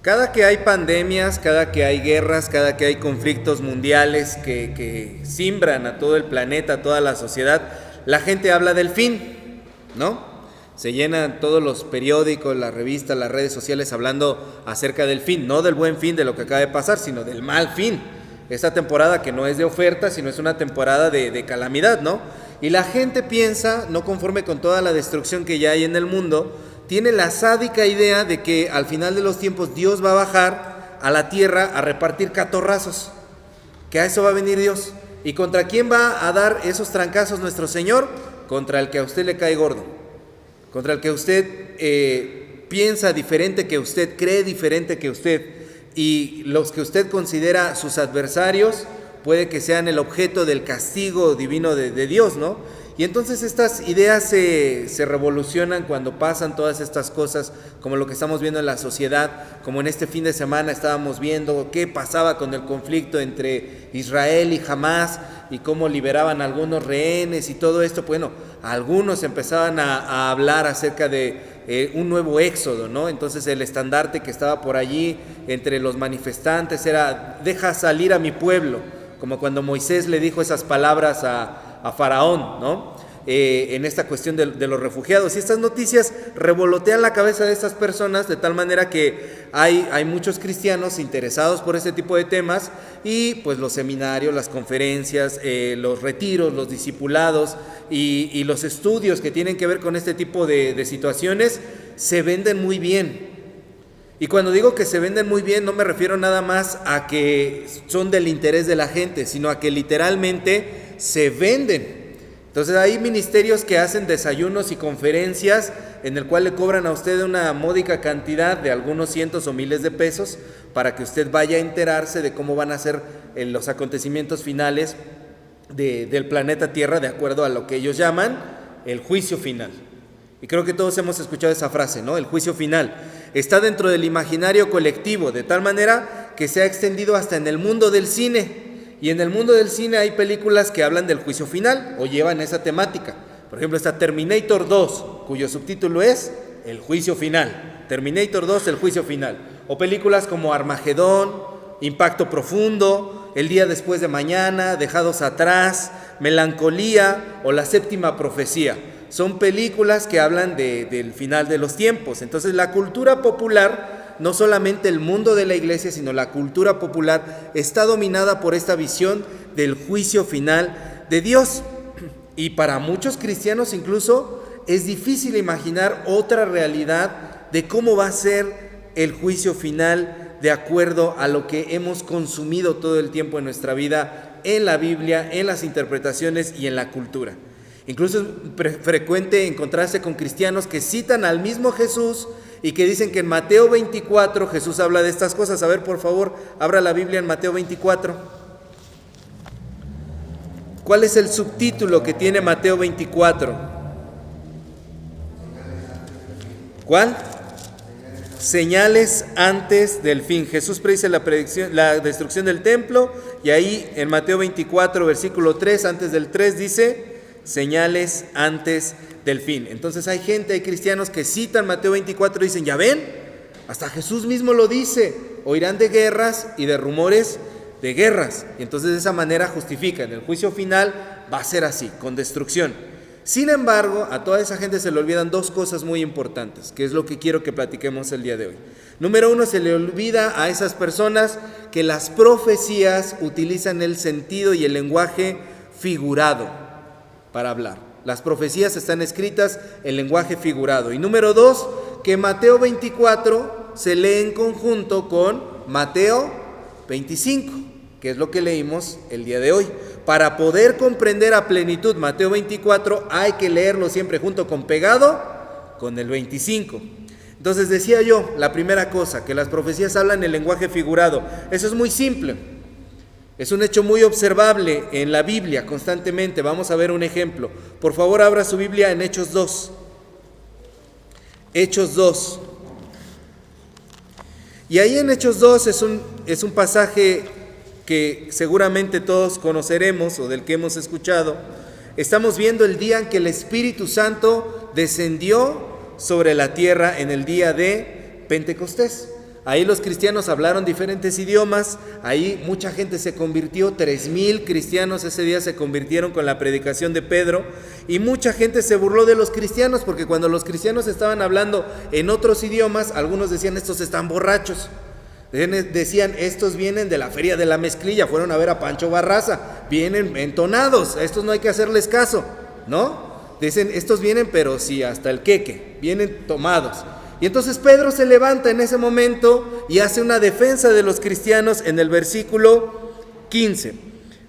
Cada que hay pandemias, cada que hay guerras, cada que hay conflictos mundiales que simbran a todo el planeta, a toda la sociedad, la gente habla del fin, ¿no? Se llenan todos los periódicos, las revistas, las redes sociales hablando acerca del fin, no del buen fin de lo que acaba de pasar, sino del mal fin. Esta temporada que no es de oferta, sino es una temporada de calamidad, ¿no? Y la gente piensa, no conforme con toda la destrucción que ya hay en el mundo, tiene la sádica idea de que al final de los tiempos Dios va a bajar a la tierra a repartir catorrazos, que a eso va a venir Dios. ¿Y contra quién va a dar esos trancazos nuestro Señor? Contra el que a usted le cae gordo, contra el que usted piensa diferente que usted, cree diferente que usted, y los que usted considera sus adversarios puede que sean el objeto del castigo divino de Dios, ¿no? Y entonces estas ideas se revolucionan cuando pasan todas estas cosas, como lo que estamos viendo en la sociedad, como en este fin de semana estábamos viendo qué pasaba con el conflicto entre Israel y Hamás, y cómo liberaban a algunos rehenes y todo esto. Bueno, algunos empezaban a hablar acerca de un nuevo éxodo, ¿no? Entonces el estandarte que estaba por allí entre los manifestantes era: deja salir a mi pueblo, como cuando Moisés le dijo esas palabras a Faraón, ¿no? En esta cuestión de los refugiados. Y estas noticias revolotean la cabeza de estas personas de tal manera que hay muchos cristianos interesados por este tipo de temas, y pues los seminarios, las conferencias, los retiros, los discipulados y los estudios que tienen que ver con este tipo de situaciones se venden muy bien. Y cuando digo que se venden muy bien, no me refiero nada más a que son del interés de la gente, sino a que literalmente se venden. Entonces hay ministerios que hacen desayunos y conferencias en el cual le cobran a usted una módica cantidad de algunos cientos o miles de pesos para que usted vaya a enterarse de cómo van a ser los acontecimientos finales del planeta Tierra, de acuerdo a lo que ellos llaman el juicio final. Y creo que todos hemos escuchado esa frase, ¿no? El juicio final está dentro del imaginario colectivo, de tal manera que se ha extendido hasta en el mundo del cine. Y en el mundo del cine hay películas que hablan del juicio final o llevan esa temática. Por ejemplo, está Terminator 2, cuyo subtítulo es El juicio final. Terminator 2, el juicio final. O películas como Armagedón, Impacto profundo, El día después de mañana, Dejados atrás, Melancolía o La séptima profecía. Son películas que hablan del final de los tiempos. Entonces la cultura popular, no solamente el mundo de la iglesia, sino la cultura popular, está dominada por esta visión del juicio final de Dios. Y para muchos cristianos incluso es difícil imaginar otra realidad de cómo va a ser el juicio final de acuerdo a lo que hemos consumido todo el tiempo en nuestra vida, en la Biblia, en las interpretaciones y en la cultura. Incluso es frecuente encontrarse con cristianos que citan al mismo Jesús y que dicen que en Mateo 24 Jesús habla de estas cosas. A ver, por favor, abra la Biblia en Mateo 24. ¿Cuál es el subtítulo que tiene Mateo 24? ¿Cuál? Señales antes del fin. Jesús predice la destrucción del templo, y ahí en Mateo 24, versículo 3, antes del 3 dice: señales antes del fin. Entonces hay cristianos que citan Mateo 24 y dicen: ya ven, hasta Jesús mismo lo dice, oirán de guerras y de rumores de guerras. Y entonces de esa manera justifican, el juicio final va a ser así, con destrucción. Sin embargo, a toda esa gente se le olvidan dos cosas muy importantes, que es lo que quiero que platiquemos el día de hoy. Número uno, se le olvida a esas personas que las profecías utilizan el sentido y el lenguaje figurado para hablar. Las profecías están escritas en lenguaje figurado. Y número dos, que Mateo 24 se lee en conjunto con Mateo 25, que es lo que leímos el día de hoy. Para poder comprender a plenitud Mateo 24 hay que leerlo siempre junto con pegado con el 25. Entonces decía yo, la primera cosa, que las profecías hablan en lenguaje figurado. Eso es muy simple. Es un hecho muy observable en la Biblia constantemente. Vamos a ver un ejemplo. Por favor, abra su Biblia en Hechos 2. Hechos 2. Y ahí en Hechos 2 es un pasaje que seguramente todos conoceremos o del que hemos escuchado. Estamos viendo el día en que el Espíritu Santo descendió sobre la tierra, en el día de Pentecostés. Ahí los cristianos hablaron diferentes idiomas, ahí mucha gente se convirtió, 3,000 cristianos ese día se convirtieron con la predicación de Pedro, y mucha gente se burló de los cristianos, porque cuando los cristianos estaban hablando en otros idiomas, algunos decían, estos están borrachos, decían, estos vienen de la feria de la mezclilla, fueron a ver a Pancho Barraza, vienen entonados, a estos no hay que hacerles caso, ¿no? Dicen, estos vienen, pero sí, hasta el queque, vienen tomados. Y entonces Pedro se levanta en ese momento y hace una defensa de los cristianos en el versículo 15.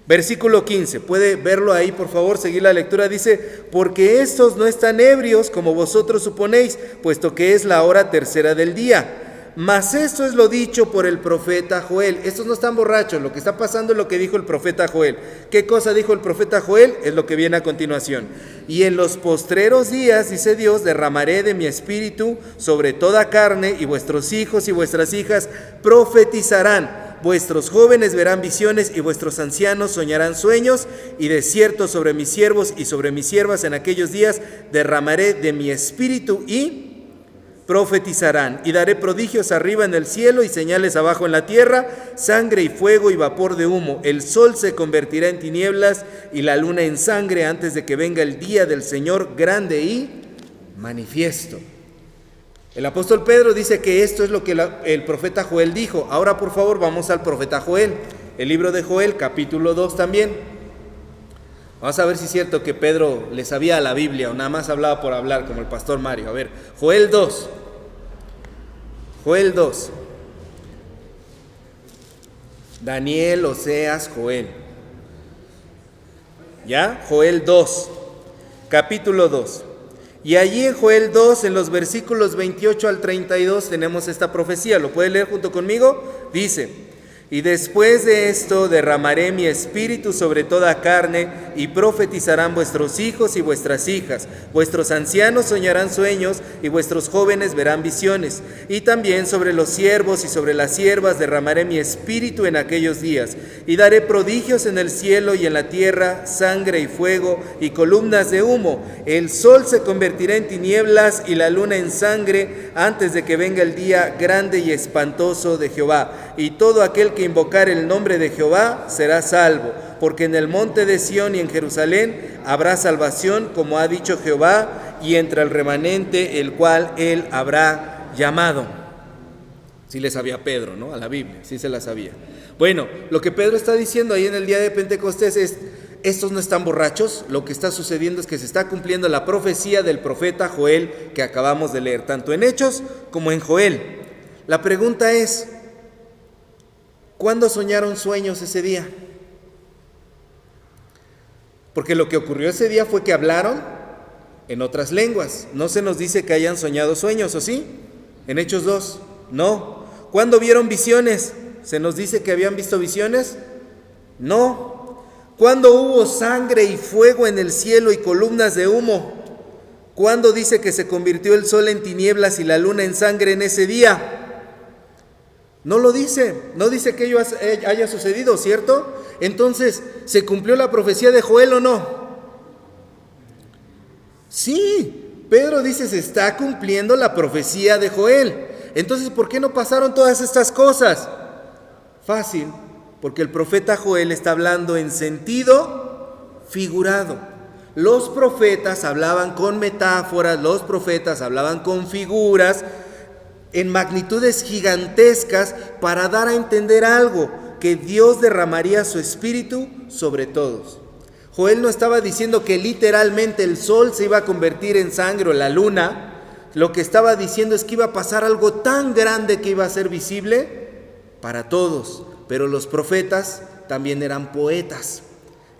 Versículo 15, puede verlo ahí por favor, seguir la lectura, dice, porque estos no están ebrios como vosotros suponéis, puesto que es la hora tercera del día. Mas esto es lo dicho por el profeta Joel. Estos no están borrachos, lo que está pasando es lo que dijo el profeta Joel. ¿Qué cosa dijo el profeta Joel? Es lo que viene a continuación. Y en los postreros días, dice Dios, derramaré de mi espíritu sobre toda carne, y vuestros hijos y vuestras hijas profetizarán. Vuestros jóvenes verán visiones y vuestros ancianos soñarán sueños, y de cierto sobre mis siervos y sobre mis siervas en aquellos días derramaré de mi espíritu y profetizarán, y daré prodigios arriba en el cielo y señales abajo en la tierra, sangre y fuego y vapor de humo. El sol se convertirá en tinieblas y la luna en sangre antes de que venga el día del Señor grande y manifiesto. El apóstol Pedro dice que esto es lo que el profeta Joel dijo. Ahora por favor vamos al profeta Joel, el libro de Joel, capítulo 2 también. Vamos a ver si es cierto que Pedro le sabía a la Biblia o nada más hablaba por hablar como el pastor Mario. A ver, Joel 2. Joel 2. Daniel, Oseas, Joel. ¿Ya? Joel 2, capítulo 2. Y allí en Joel 2, en los versículos 28 al 32, tenemos esta profecía. ¿Lo puede leer junto conmigo? Dice: y después de esto derramaré mi espíritu sobre toda carne, y profetizarán vuestros hijos y vuestras hijas. Vuestros ancianos soñarán sueños, y vuestros jóvenes verán visiones. Y también sobre los siervos y sobre las siervas derramaré mi espíritu en aquellos días. Y daré prodigios en el cielo y en la tierra, sangre y fuego y columnas de humo. El sol se convertirá en tinieblas y la luna en sangre antes de que venga el día grande y espantoso de Jehová. Y todo aquel que invocar el nombre de Jehová será salvo, porque en el monte de Sión y en Jerusalén habrá salvación, como ha dicho Jehová, y entre el remanente el cual él habrá llamado. Sí le sabía Pedro, ¿no? A la Biblia, sí se la sabía. Bueno, lo que Pedro está diciendo ahí en el día de Pentecostés es: estos no están borrachos, lo que está sucediendo es que se está cumpliendo la profecía del profeta Joel que acabamos de leer, tanto en Hechos como en Joel. La pregunta es: ¿cuándo soñaron sueños ese día? Porque lo que ocurrió ese día fue que hablaron en otras lenguas. No se nos dice que hayan soñado sueños, ¿o sí? En Hechos 2, no. ¿Cuándo vieron visiones? ¿Se nos dice que habían visto visiones? No. ¿Cuándo hubo sangre y fuego en el cielo y columnas de humo? ¿Cuándo dice que se convirtió el sol en tinieblas y la luna en sangre en ese día? No lo dice, no dice que ello haya sucedido, ¿cierto? Entonces, ¿se cumplió la profecía de Joel o no? Sí, Pedro dice, se está cumpliendo la profecía de Joel. Entonces, ¿por qué no pasaron todas estas cosas? Fácil, porque el profeta Joel está hablando en sentido figurado. Los profetas hablaban con metáforas, los profetas hablaban con figuras, en magnitudes gigantescas, para dar a entender algo, que Dios derramaría su espíritu sobre todos. Joel no estaba diciendo que literalmente el sol se iba a convertir en sangre o la luna. Lo que estaba diciendo es que iba a pasar algo tan grande que iba a ser visible para todos. Pero los profetas también eran poetas.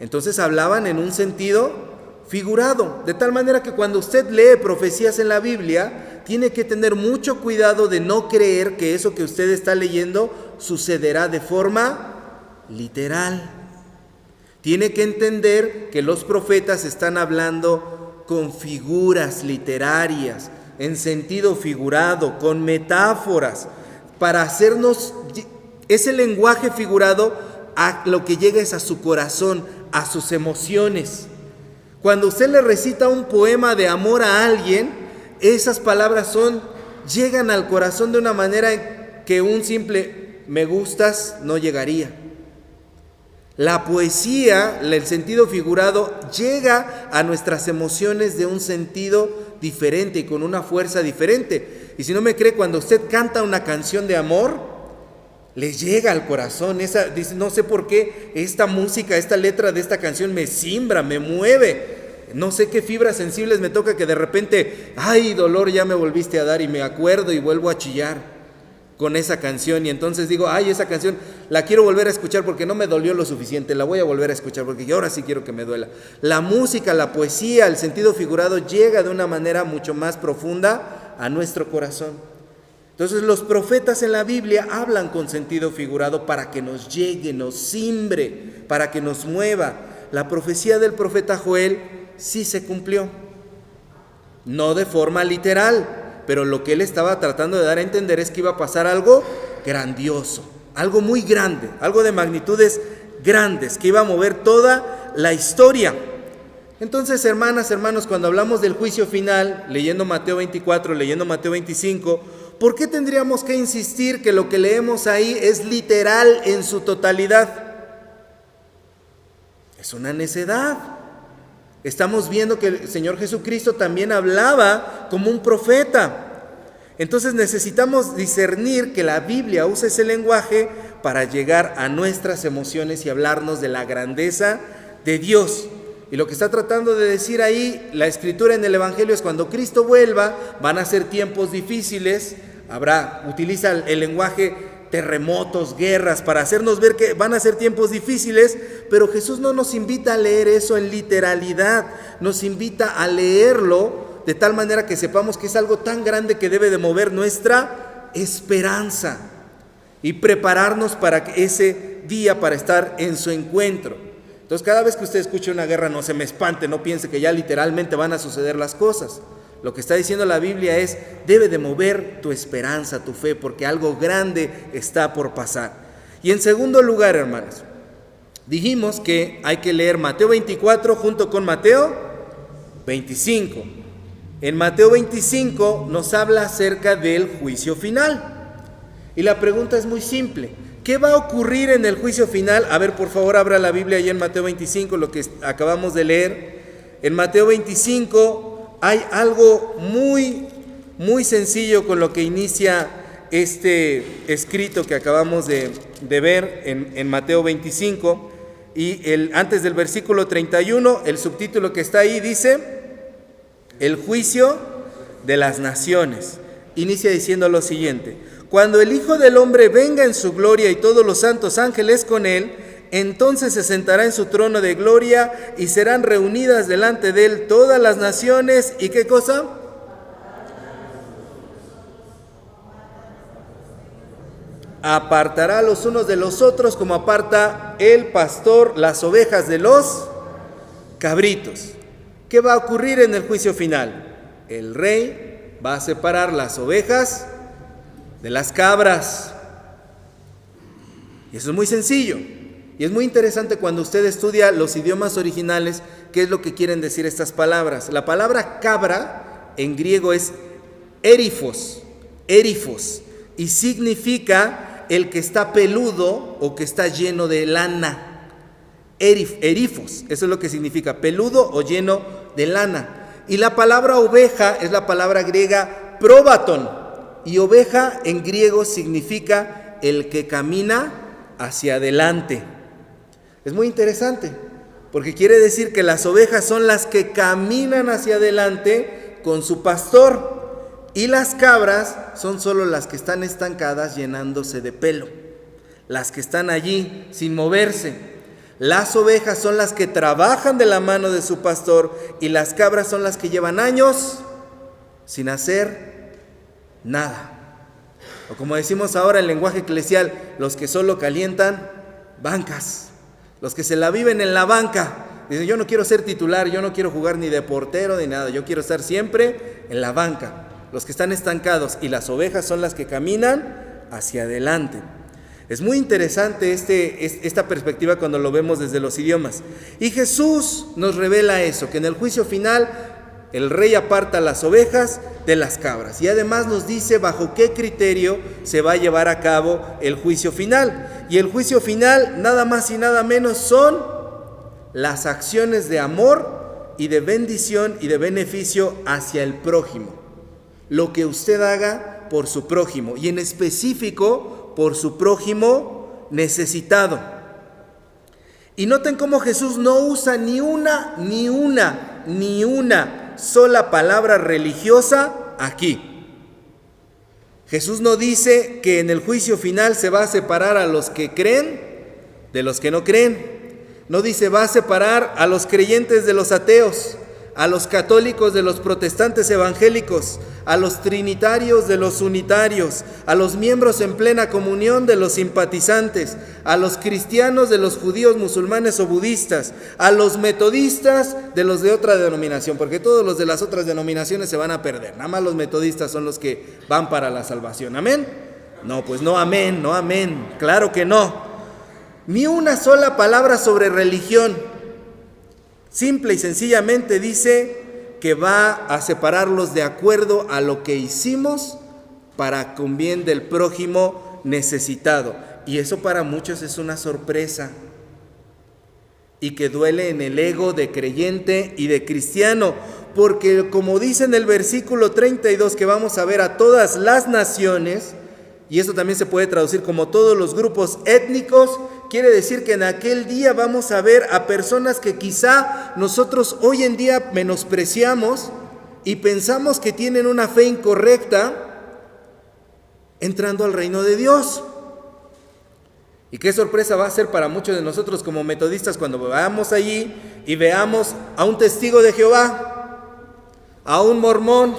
Entonces hablaban en un sentido figurado, de tal manera que cuando usted lee profecías en la Biblia, tiene que tener mucho cuidado de no creer que eso que usted está leyendo sucederá de forma literal. Tiene que entender que los profetas están hablando con figuras literarias, en sentido figurado, con metáforas, para hacernos ese lenguaje figurado a lo que llega es a su corazón, a sus emociones. Cuando usted le recita un poema de amor a alguien, esas palabras llegan al corazón de una manera que un simple me gustas no llegaría. La poesía, el sentido figurado, llega a nuestras emociones de un sentido diferente y con una fuerza diferente. Y si no me cree, cuando usted canta una canción de amor, le llega al corazón. Dice, no sé por qué esta música, esta letra de esta canción me simbra, me mueve. No sé qué fibras sensibles me toca que de repente, ay, dolor, ya me volviste a dar, y me acuerdo y vuelvo a chillar con esa canción. Y entonces digo, ay, esa canción la quiero volver a escuchar porque no me dolió lo suficiente, la voy a volver a escuchar porque yo ahora sí quiero que me duela. La música, la poesía, el sentido figurado llega de una manera mucho más profunda a nuestro corazón. Entonces los profetas en la Biblia hablan con sentido figurado para que nos llegue, nos simbre, para que nos mueva. La profecía del profeta Joel sí se cumplió, no de forma literal, pero lo que él estaba tratando de dar a entender es que iba a pasar algo grandioso, algo muy grande, algo de magnitudes grandes, que iba a mover toda la historia. Entonces, hermanas, hermanos, cuando hablamos del juicio final, leyendo Mateo 24, leyendo Mateo 25, ¿por qué tendríamos que insistir que lo que leemos ahí es literal en su totalidad? Es una necedad. Estamos viendo que el Señor Jesucristo también hablaba como un profeta. Entonces necesitamos discernir que la Biblia usa ese lenguaje para llegar a nuestras emociones y hablarnos de la grandeza de Dios. Y lo que está tratando de decir ahí la Escritura en el Evangelio es: cuando Cristo vuelva, van a ser tiempos difíciles, utiliza el lenguaje terremotos, guerras, para hacernos ver que van a ser tiempos difíciles, pero Jesús no nos invita a leer eso en literalidad, nos invita a leerlo de tal manera que sepamos que es algo tan grande que debe de mover nuestra esperanza y prepararnos para ese día, para estar en su encuentro. Entonces, cada vez que usted escuche una guerra, no se me espante, no piense que ya literalmente van a suceder las cosas. Lo que está diciendo la Biblia es: debe de mover tu esperanza, tu fe, porque algo grande está por pasar. Y en segundo lugar, hermanos, dijimos que hay que leer Mateo 24 junto con Mateo 25. En Mateo 25 nos habla acerca del juicio final. Y la pregunta es muy simple: ¿qué va a ocurrir en el juicio final? A ver, por favor, abra la Biblia ahí en Mateo 25, lo que acabamos de leer. En Mateo 25 hay algo muy, muy sencillo con lo que inicia este escrito que acabamos de ver en Mateo 25. Y antes del versículo 31, el subtítulo que está ahí dice: el juicio de las naciones. Inicia diciendo lo siguiente: cuando el Hijo del Hombre venga en su gloria y todos los santos ángeles con él, entonces se sentará en su trono de gloria y serán reunidas delante de él todas las naciones. ¿Y qué cosa? Apartará los unos de los otros, como aparta el pastor las ovejas de los cabritos. ¿Qué va a ocurrir en el juicio final? El rey va a separar las ovejas de las cabras. Y eso es muy sencillo. Y es muy interesante cuando usted estudia los idiomas originales, qué es lo que quieren decir estas palabras. La palabra cabra en griego es erifos, y significa el que está peludo o que está lleno de lana. Erifos, eso es lo que significa, peludo o lleno de lana. Y la palabra oveja es la palabra griega próbaton, y oveja en griego significa el que camina hacia adelante. Es muy interesante, porque quiere decir que las ovejas son las que caminan hacia adelante con su pastor, y las cabras son solo las que están estancadas llenándose de pelo, las que están allí sin moverse. Las ovejas son las que trabajan de la mano de su pastor, y las cabras son las que llevan años sin hacer nada. O como decimos ahora en lenguaje eclesial, los que solo calientan bancas. Los que se la viven en la banca. Dicen: yo no quiero ser titular, yo no quiero jugar ni de portero ni nada, yo quiero estar siempre en la banca. Los que están estancados, y las ovejas son las que caminan hacia adelante. Es muy interesante esta perspectiva cuando lo vemos desde los idiomas. Y Jesús nos revela eso, que en el juicio final el rey aparta las ovejas de las cabras. Y además nos dice bajo qué criterio se va a llevar a cabo el juicio final. Y el juicio final, nada más y nada menos, son las acciones de amor y de bendición y de beneficio hacia el prójimo. Lo que usted haga por su prójimo, y en específico por su prójimo necesitado. Y noten cómo Jesús no usa ni una sola palabra religiosa aquí. Jesús no dice que en el juicio final se va a separar a los que creen de los que no creen. No dice va a separar a los creyentes de los ateos, a los católicos de los protestantes evangélicos, a los trinitarios de los unitarios, a los miembros en plena comunión de los simpatizantes, a los cristianos de los judíos, musulmanes o budistas, a los metodistas de los de otra denominación, porque todos los de las otras denominaciones se van a perder, nada más los metodistas son los que van para la salvación. ¿Amén? No, pues no, amén, claro que no. Ni una sola palabra sobre religión. Simple y sencillamente dice que va a separarlos de acuerdo a lo que hicimos para con bien del prójimo necesitado. Y eso para muchos es una sorpresa y que duele en el ego de creyente y de cristiano, porque como dice en el versículo 32 que vamos a ver, a todas las naciones, y esto también se puede traducir como todos los grupos étnicos, quiere decir que en aquel día vamos a ver a personas que quizá nosotros hoy en día menospreciamos y pensamos que tienen una fe incorrecta entrando al reino de Dios. Y qué sorpresa va a ser para muchos de nosotros como metodistas cuando vayamos allí y veamos a un testigo de Jehová, a un mormón,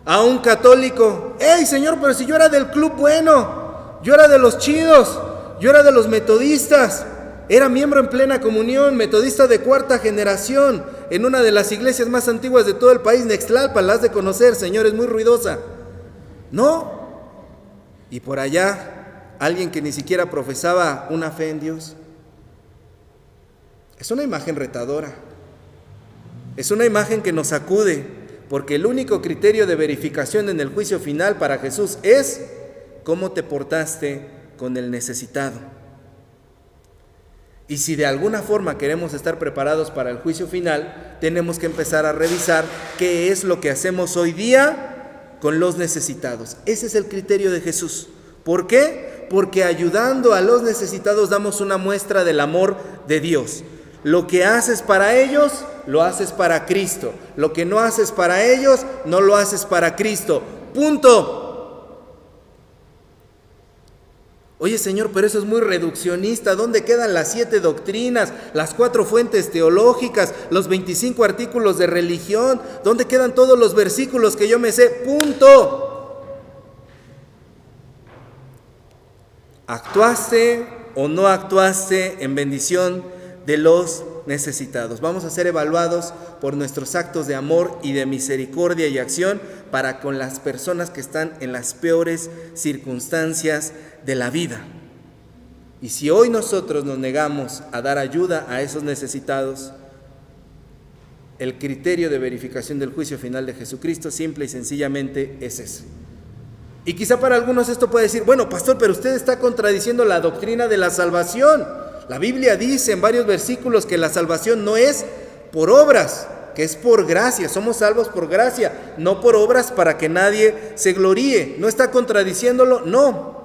a un católico. ¡Ey, Señor, pero si yo era del club bueno, yo era de los chidos, yo era de los metodistas, era miembro en plena comunión, metodista de 4ª generación, en una de las iglesias más antiguas de todo el país, Nextlalpan, la has de conocer, Señor, es muy ruidosa. No. Y por allá, alguien que ni siquiera profesaba una fe en Dios. Es una imagen retadora. Es una imagen que nos sacude, porque el único criterio de verificación en el juicio final para Jesús es cómo te portaste con el necesitado. Y si de alguna forma queremos estar preparados para el juicio final, tenemos que empezar a revisar qué es lo que hacemos hoy día con los necesitados. Ese es el criterio de Jesús. ¿Por qué? Porque ayudando a los necesitados damos una muestra del amor de Dios. Lo que haces para ellos, lo haces para Cristo. Lo que no haces para ellos, no lo haces para Cristo. Punto. Oye, Señor, pero eso es muy reduccionista. ¿Dónde quedan las 7 doctrinas, las 4 fuentes teológicas, los 25 artículos de religión? ¿Dónde quedan todos los versículos que yo me sé? Punto. ¿Actuaste o no actuaste en bendición de los necesitados? Vamos a ser evaluados por nuestros actos de amor y de misericordia y acción para con las personas que están en las peores circunstancias de la vida. Y si hoy nosotros nos negamos a dar ayuda a esos necesitados, el criterio de verificación del juicio final de Jesucristo simple y sencillamente es ese. Y quizá para algunos esto puede decir, bueno, pastor, pero usted está contradiciendo la doctrina de la salvación. La Biblia dice en varios versículos que la salvación no es por obras, que es por gracia. Somos salvos por gracia, no por obras para que nadie se gloríe. ¿No está contradiciéndolo? No.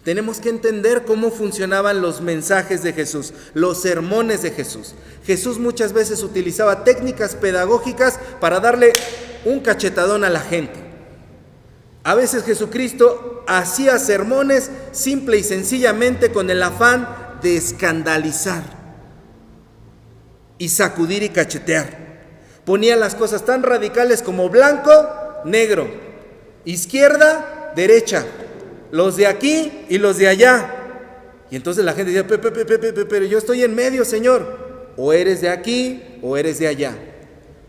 Tenemos que entender cómo funcionaban los mensajes de Jesús, los sermones de Jesús. Jesús muchas veces utilizaba técnicas pedagógicas para darle un cachetadón a la gente. A veces Jesucristo hacía sermones simple y sencillamente con el afán de escandalizar y sacudir y cachetear. Ponía las cosas tan radicales como blanco, negro, izquierda, derecha, los de aquí y los de allá. Y entonces la gente decía, pero yo estoy en medio, Señor. O eres de aquí o eres de allá.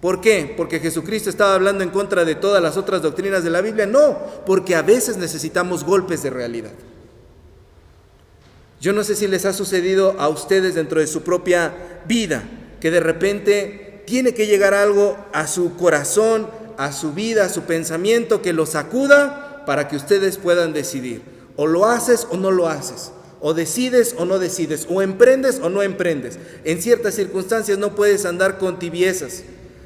¿Por qué? ¿Porque Jesucristo estaba hablando en contra de todas las otras doctrinas de la Biblia? No, porque a veces necesitamos golpes de realidad. Yo no sé si les ha sucedido a ustedes dentro de su propia vida, que de repente tiene que llegar algo a su corazón, a su vida, a su pensamiento, que lo sacuda para que ustedes puedan decidir. O lo haces o no lo haces. O decides o no decides. O emprendes o no emprendes. En ciertas circunstancias no puedes andar con tibiezas.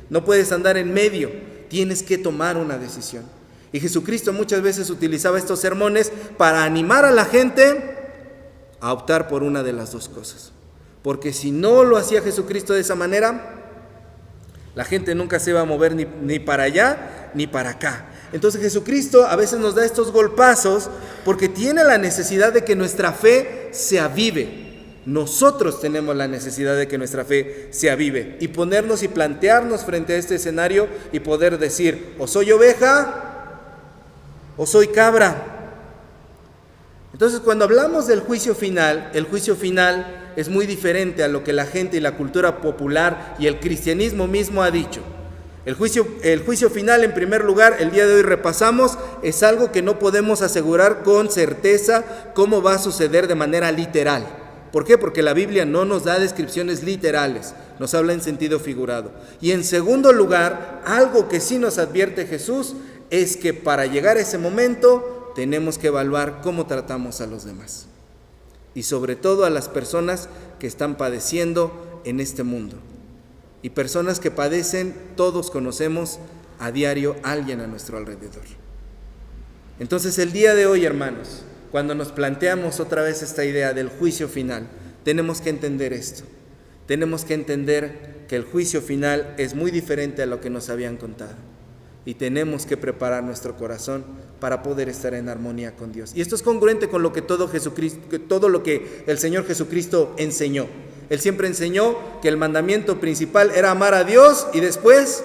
No puedes andar en medio. Tienes que tomar una decisión. Y Jesucristo muchas veces utilizaba estos sermones para animar a la gente a optar por una de las dos cosas. Porque si no lo hacía Jesucristo de esa manera, la gente nunca se iba a mover ni para allá ni para acá. Entonces Jesucristo a veces nos da estos golpazos porque tiene la necesidad de que nuestra fe se avive. Nosotros tenemos la necesidad de que nuestra fe se avive y ponernos y plantearnos frente a este escenario y poder decir, o soy oveja o soy cabra. Entonces, cuando hablamos del juicio final, el juicio final es muy diferente a lo que la gente y la cultura popular y el cristianismo mismo ha dicho. El juicio final, en primer lugar, el día de hoy repasamos, es algo que no podemos asegurar con certeza cómo va a suceder de manera literal. ¿Por qué? Porque la Biblia no nos da descripciones literales, nos habla en sentido figurado. Y en segundo lugar, algo que sí nos advierte Jesús es que para llegar a ese momento tenemos que evaluar cómo tratamos a los demás. Y sobre todo a las personas que están padeciendo en este mundo. Y personas que padecen, todos conocemos a diario a alguien a nuestro alrededor. Entonces el día de hoy, hermanos, cuando nos planteamos otra vez esta idea del juicio final, tenemos que entender esto. Tenemos que entender que el juicio final es muy diferente a lo que nos habían contado. Y tenemos que preparar nuestro corazón para poder estar en armonía con Dios. Y esto es congruente con lo que todo lo que el Señor Jesucristo enseñó. Él siempre enseñó que el mandamiento principal era amar a Dios y después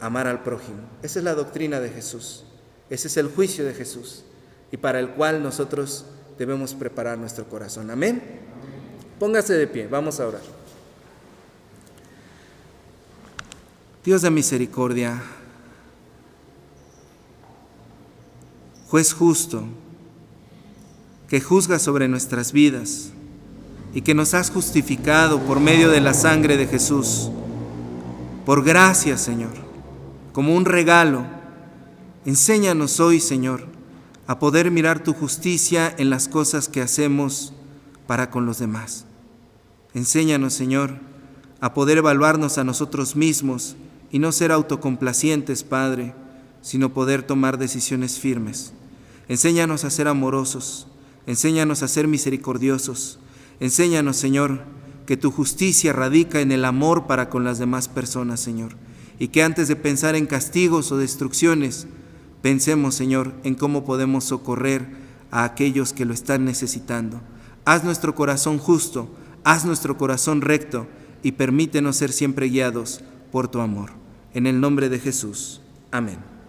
amar al prójimo. Esa es la doctrina de Jesús. Ese es el juicio de Jesús y para el cual nosotros debemos preparar nuestro corazón. Amén. Póngase de pie, vamos a orar. Dios de misericordia, juez justo, que juzga sobre nuestras vidas y que nos has justificado por medio de la sangre de Jesús, por gracia, Señor, como un regalo. Enséñanos hoy, Señor, a poder mirar tu justicia en las cosas que hacemos para con los demás. Enséñanos, Señor, a poder evaluarnos a nosotros mismos y no ser autocomplacientes, Padre, sino poder tomar decisiones firmes. Enséñanos a ser amorosos, enséñanos a ser misericordiosos. Enséñanos, Señor, que tu justicia radica en el amor para con las demás personas, Señor, y que antes de pensar en castigos o destrucciones, pensemos, Señor, en cómo podemos socorrer a aquellos que lo están necesitando. Haz nuestro corazón justo, haz nuestro corazón recto y permítenos ser siempre guiados por tu amor. En el nombre de Jesús. Amén.